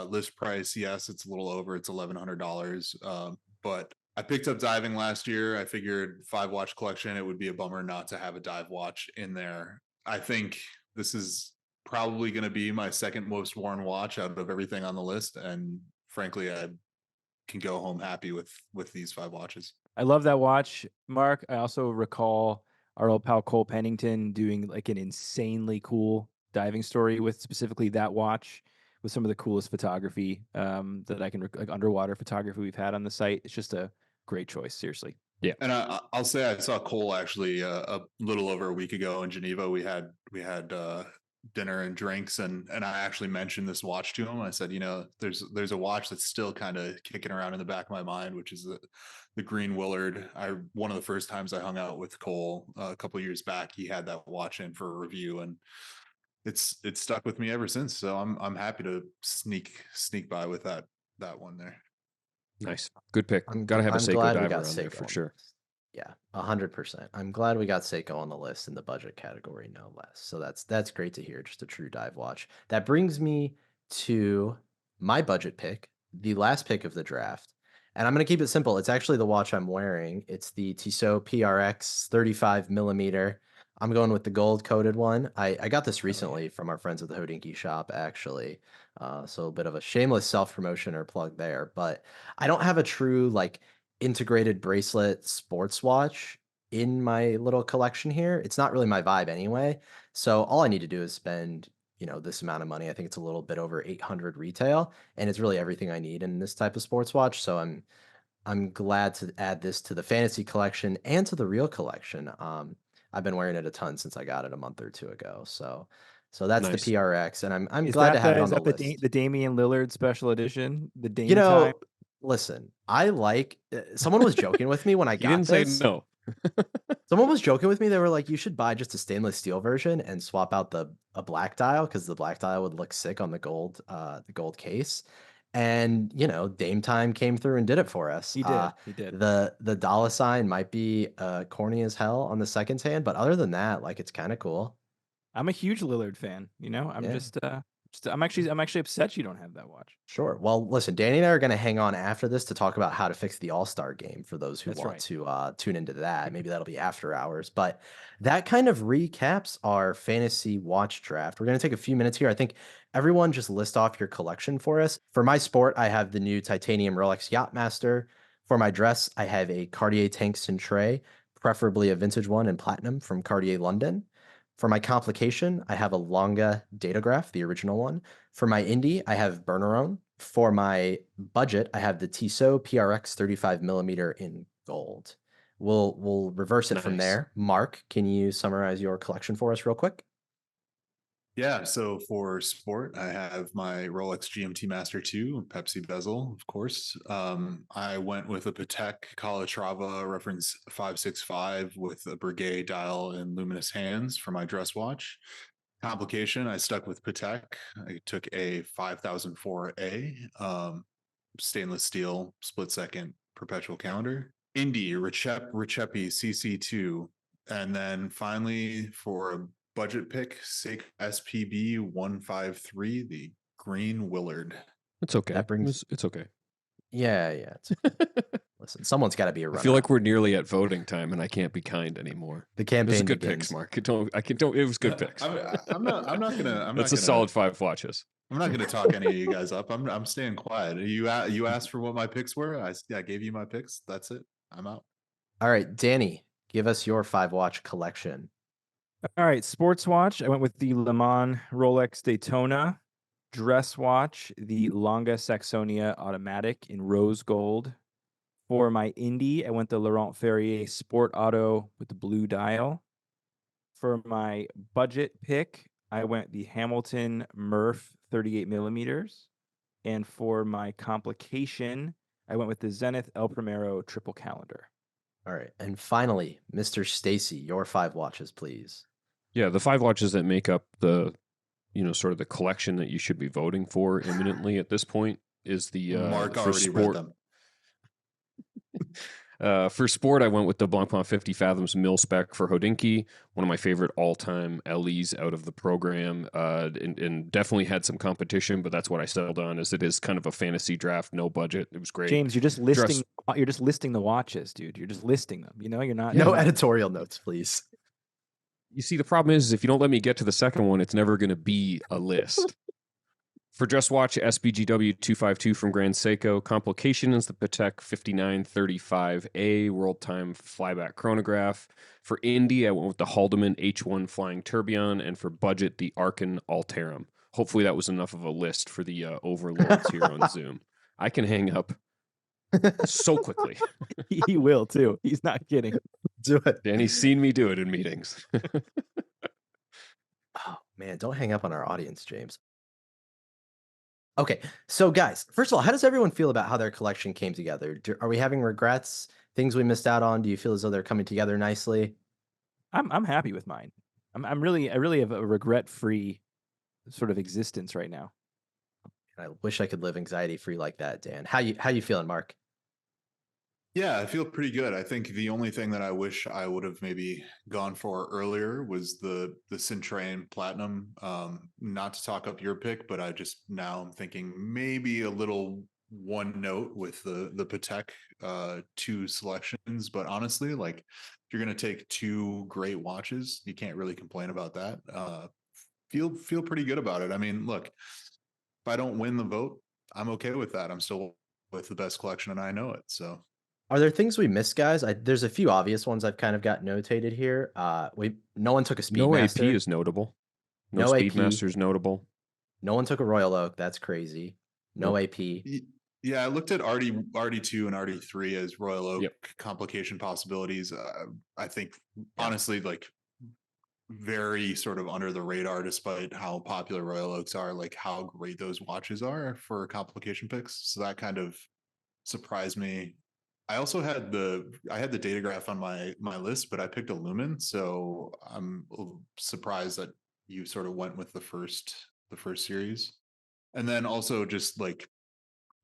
List price, yes, it's a little over. It's $1,100. But I picked up diving last year. I figured 5-watch collection, it would be a bummer not to have a dive watch in there. I think this is probably going to be my second most worn watch out of everything on the list, and frankly, I can go home happy with these 5 watches. I love that watch, Mark. I also recall our old pal Cole Pennington doing like an insanely cool diving story with specifically that watch, with some of the coolest photography that I can like underwater photography we've had on the site. It's just a great choice, seriously. Yeah. And I'll say I saw Cole actually a little over a week ago in Geneva. We had dinner and drinks, and I actually mentioned this watch to him. I said, you know, there's a watch that's still kind of kicking around in the back of my mind, which is the green Willard. One of the first times I hung out with Cole a couple of years back, he had that watch in for a review, and it's stuck with me ever since. So I'm happy to sneak by with that one there. Nice. Good pick. I'm Gotta have a I'm Seiko glad we diver got on there Seiko for on the sure. list. Yeah, 100%. I'm glad we got Seiko on the list in the budget category, no less. So that's great to hear. Just a true dive watch. That brings me to my budget pick, the last pick of the draft. And I'm going to keep it simple. It's actually the watch I'm wearing. It's the Tissot PRX 35 millimeter. I'm going with the gold coated one. I got this recently from our friends at the Hodinkee shop, actually. So a bit of a shameless self promotion or plug there. But I don't have a true like integrated bracelet sports watch in my little collection here. It's not really my vibe anyway. So all I need to do is spend, this amount of money. I think it's a little bit over 800 retail, and it's really everything I need in this type of sports watch. So I'm glad to add this to the fantasy collection and to the real collection. I've been wearing it a ton since I got it a month or two ago. So that's Nice. the PRX, and I'm Is glad that to have it on is the that list. the Damian Lillard special edition? The Dame You know, time? listen, I like someone was joking with me when I He got didn't say this. no. Someone was joking with me. They were like, "You should buy just a stainless steel version and swap out a black dial because the black dial would look sick on the gold case." And Dame Time came through and did it for us. He did. He did. The dollar sign might be corny as hell on the second hand, but other than that, like, it's kind of cool. I'm a huge Lillard fan. I'm Yeah. just I'm actually upset you don't have that watch. Sure. Well, listen, Danny and I are going to hang on after this to talk about how to fix the All-Star game for those who That's want right. to tune into that. Maybe that'll be after hours. But that kind of recaps our fantasy watch draft. We're going to take a few minutes here. I think everyone just list off your collection for us. For my sport, I have the new titanium Rolex Yachtmaster. For my dress, I have a Cartier Tank Cintre, preferably a vintage one in platinum from Cartier London. For my complication, I have a Longa Datograph, the original one. For my indie, I have Berneron. For my budget, I have the Tissot PRX 35 millimeter in gold. We'll reverse it from Nice. there. Mark, can you summarize your collection for us real quick? Yeah, so for sport, I have my Rolex GMT Master 2, Pepsi bezel, of course. I went with a Patek Calatrava reference 565 with a Breguet dial and luminous hands for my dress watch. Complication, I stuck with Patek. I took a 5004A, stainless steel, split second perpetual calendar. Indie, Recepi CC2. And then finally for a budget pick, SPB 153, the green Willard. It's okay. That brings- It's okay. Yeah. Listen, someone's got to be a I runner. feel like we're nearly at voting time, and I can't be kind anymore. The It was campaign good begins. picks, Mark. It was good picks. I'm not gonna. That's a solid 5 watches. I'm not gonna talk any of you guys up. I'm staying quiet. You asked for what my picks were. I gave you my picks. That's it. I'm out. All right, Danny, give us your 5-watch collection. All right, sports watch. I went with the Le Mans Rolex Daytona. Dress watch, the Longa Saxonia Automatic in rose gold. For my Indy, I went the Laurent Ferrier Sport Auto with the blue dial. For my budget pick, I went the Hamilton Murph 38 millimeters. And for my complication, I went with the Zenith El Primero triple calendar. All right. And finally, Mr. Stacey, your 5 watches, please. Yeah, the 5 watches that make up the, sort of the collection that you should be voting for imminently at this point is the Mark for already read sport. them. For sport, I went with the Blancpain 50 Fathoms mil spec for Hodinkee, one of my favorite all-time LEs out of the program, and definitely had some competition, but that's what I settled on. Is it is kind of a fantasy draft, no budget. It was great. James, you're just listing. You're just listing the watches, dude. You're just listing them. You're not. No editorial notes, please. You see, the problem is if you don't let me get to the second one, it's never going to be a list. For dress watch, SBGW 252 from Grand Seiko. Complication is the Patek 5935A World Time Flyback Chronograph. For Indy, I went with the Haldeman H1 Flying Tourbillon, and for budget, the Arkin Alterum. Hopefully that was enough of a list for the overlords here on Zoom. I can hang up so quickly. He will too. He's not kidding. Do it. Danny's seen me do it in meetings. Oh, man, don't hang up on our audience, James. Okay, so guys, first of all, how does everyone feel about how their collection came together? Are we having regrets, things we missed out on? Do you feel as though they're coming together nicely? I'm happy with mine. I really have a regret-free sort of existence right now. I wish I could live anxiety-free like that, Dan. How you feeling, Mark? Yeah, I feel pretty good. I think the only thing that I wish I would have maybe gone for earlier was the Cintrain Platinum. Not to talk up your pick, but now I'm thinking maybe a little one note with the Patek 2 selections. But honestly, like if you're gonna take 2 great watches, you can't really complain about that. Feel pretty good about it. I mean, look, if I don't win the vote, I'm okay with that. I'm still with the best collection and I know it. So Are there things we missed, guys? There's a few obvious ones I've kind of got notated here. No one took a No AP Speedmaster. is notable. No No AP. Speedmaster is notable. No one took a Royal Oak. That's crazy. No AP. yeah, I looked at RD2 and RD3 as Royal Oak Yep. complication possibilities. I think honestly, like very sort of under the radar, despite how popular Royal Oaks are, like how great those watches are for complication picks. So that kind of surprised me. I also had the data graph on my list, but I picked a Lumen, so I'm surprised that you sort of went with the first series. And then also just like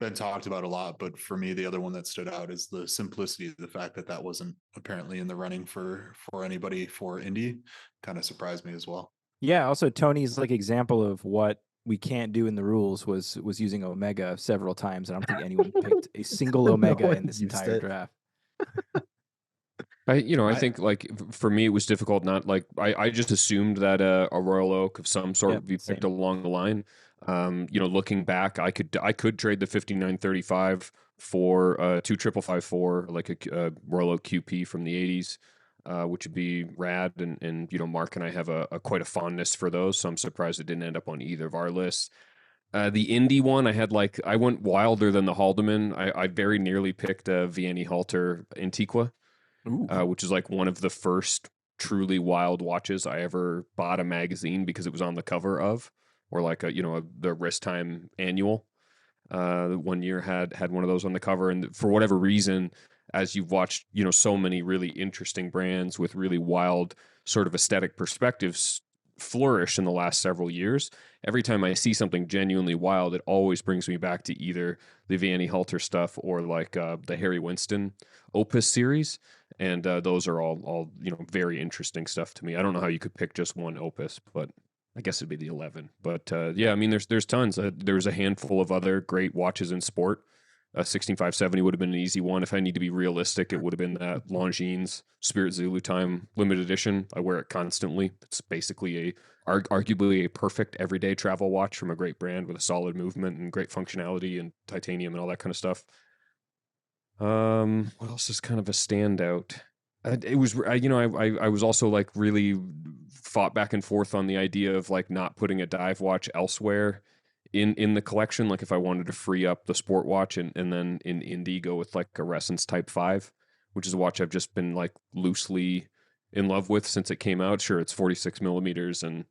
been talked about a lot, but for me, the other one that stood out is the simplicity, the fact that that wasn't apparently in the running for anybody for Indy kind of surprised me as well. Yeah. Also, Tony's like example of what we can't do in the rules was using Omega several times. I don't think anyone picked a single Omega one in this used entire it. draft. I think like for me it was difficult. Not like I just assumed that a Royal Oak of some sort Yep, would be picked same. along the line. Looking back, I could trade the 5935 for 25554, like a Royal Oak QP from the 80s, which would be rad. And Mark and I have a quite a fondness for those, so I'm surprised it didn't end up on either of our lists. The Indy one, I went wilder than the Haldeman. I very nearly picked a Vianney Halter Antiqua. Which is like one of the first truly wild watches I ever bought a magazine because it was on the cover of, or like the Wrist Time annual. 1 year had one of those on the cover, and for whatever reason, as you've watched so many really interesting brands with really wild sort of aesthetic perspectives flourish in the last several years, every time I see something genuinely wild, it always brings me back to either the Vianney Halter stuff or like the Harry Winston Opus series. And those are all very interesting stuff to me. I don't know how you could pick just one Opus, but I guess it'd be the 11. But yeah, I mean, there's tons. There's a handful of other great watches in sport. 16570 would have been an easy one. If I need to be realistic, it would have been that Longines Spirit Zulu Time limited edition. I wear it constantly. It's basically arguably a perfect everyday travel watch from a great brand with a solid movement and great functionality and titanium and all that kind of stuff. What else is kind of a standout? It was, I was also like really fought back and forth on the idea of like not putting a dive watch elsewhere in the collection. Like if I wanted to free up the sport watch and then in Indy go with like a Resonance Type 5, which is a watch I've just been like loosely in love with since it came out. Sure, it's 46 millimeters, and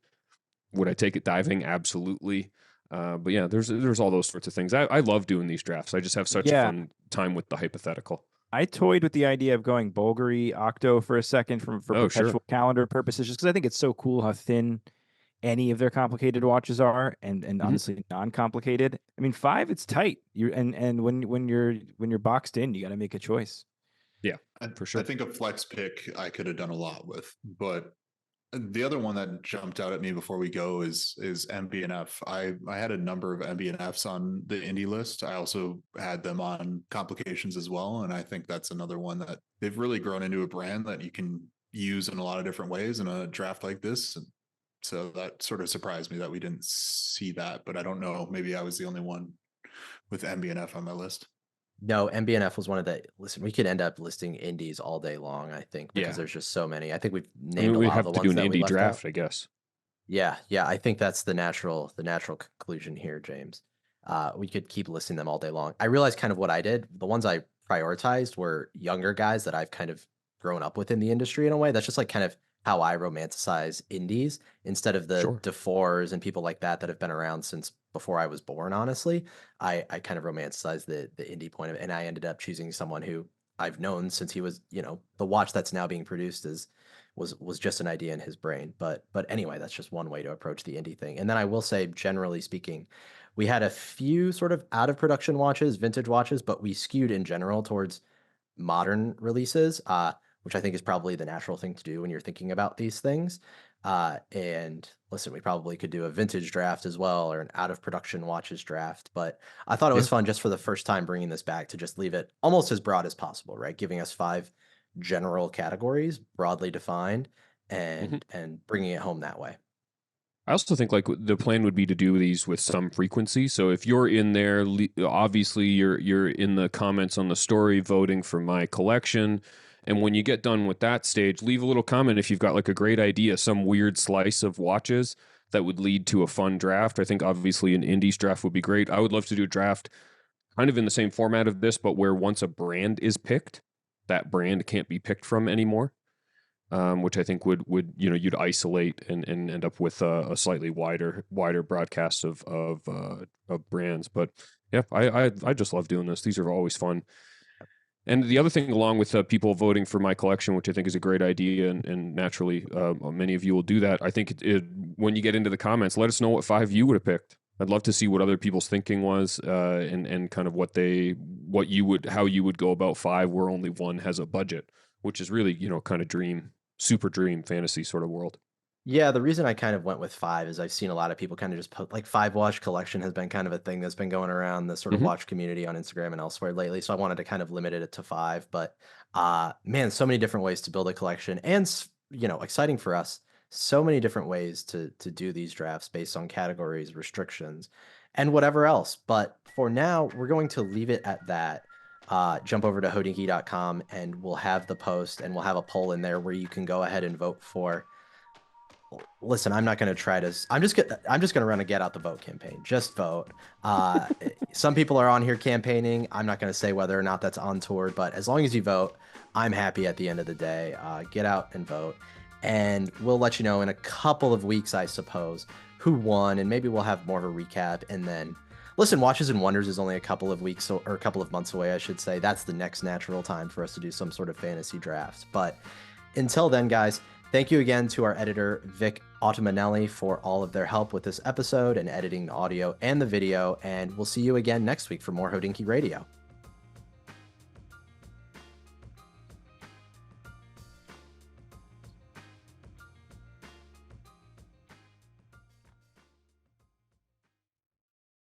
would I take it diving? Absolutely. But yeah, there's all those sorts of things. I love doing these drafts. I just have such a Yeah. fun time with the hypothetical. I toyed with the idea of going Bulgari Octo for a second for Oh, sure. perpetual calendar purposes, just because I think it's so cool how thin any of their complicated watches are, and honestly non-complicated. I mean, 5, it's tight. And when you're boxed in, you got to make a choice. Yeah, for sure. I think a flex pick I could have done a lot with, but the other one that jumped out at me before we go is MB&F. I had a number of MB&Fs on the indie list. I also had them on Complications as well, and I think that's another one that they've really grown into a brand that you can use in a lot of different ways in a draft like this. And so that sort of surprised me that we didn't see that, but I don't know. Maybe I was the only one with MB&F on my list. No, MBNF was one of the. Listen, we could end up listing indies all day long. I think because Yeah. there's just so many. I think we've I named mean, a we lot have of the to do ones an that we indie left draft, out. I guess. Yeah, I think that's the natural conclusion here, James. We could keep listing them all day long. I realized kind of what I did. The ones I prioritized were younger guys that I've kind of grown up with in the industry in a way. That's just like kind of how I romanticize indies instead of the Sure. DeFores and people like that have been around since before I was born. Honestly, I kind of romanticize the indie point of it, and I ended up choosing someone who I've known since he was, the watch that's now being produced was just an idea in his brain. But anyway, that's just one way to approach the indie thing. And then I will say, generally speaking, we had a few sort of out of production watches, vintage watches, but we skewed in general towards modern releases, which I think is probably the natural thing to do when you're thinking about these things. And listen, we probably could do a vintage draft as well, or an out of production watches draft. But I thought it was fun just for the first time bringing this back to just leave it almost as broad as possible, right? Giving us 5 general categories, broadly defined, and bringing it home that way. I also think like the plan would be to do these with some frequency. So if you're in there, obviously you're in the comments on the story voting for my collection. And when you get done with that stage, leave a little comment if you've got like a great idea, some weird slice of watches that would lead to a fun draft. I think obviously an indies draft would be great. I would love to do a draft kind of in the same format of this, but where once a brand is picked, that brand can't be picked from anymore. Which I think would you'd isolate and end up with a slightly wider broadcast of brands. But yeah, I just love doing this. These are always fun. And the other thing, along with people voting for my collection, which I think is a great idea, and naturally many of you will do that. I think when you get into the comments, let us know what 5 you would have picked. I'd love to see what other people's thinking was, and kind of how you would go about 5 where only one has a budget, which is really kind of super dream fantasy sort of world. Yeah, the reason I kind of went with 5 is I've seen a lot of people kind of just put like 5 watch collection has been kind of a thing that's been going around the sort of watch community on Instagram and elsewhere lately. So I wanted to kind of limit it to 5. But man, so many different ways to build a collection, and exciting for us. So many different ways to do these drafts based on categories, restrictions, and whatever else. But for now, we're going to leave it at that. Jump over to hodinkee.com and we'll have the post, and we'll have a poll in there where you can go ahead and vote for. Listen, I'm not going to try to. I'm just going to run a get out the vote campaign. Just vote. Some people are on here campaigning. I'm not going to say whether or not that's on tour, but as long as you vote, I'm happy at the end of the day. Get out and vote, and we'll let you know in a couple of weeks, I suppose, who won, and maybe we'll have more of a recap. And then, listen, Watches and Wonders is only a couple of weeks or a couple of months away, I should say. That's the next natural time for us to do some sort of fantasy draft. But until then, guys, thank you again to our editor, Vic Ottomanelli, for all of their help with this episode and editing the audio and the video. And we'll see you again next week for more Hodinkee Radio.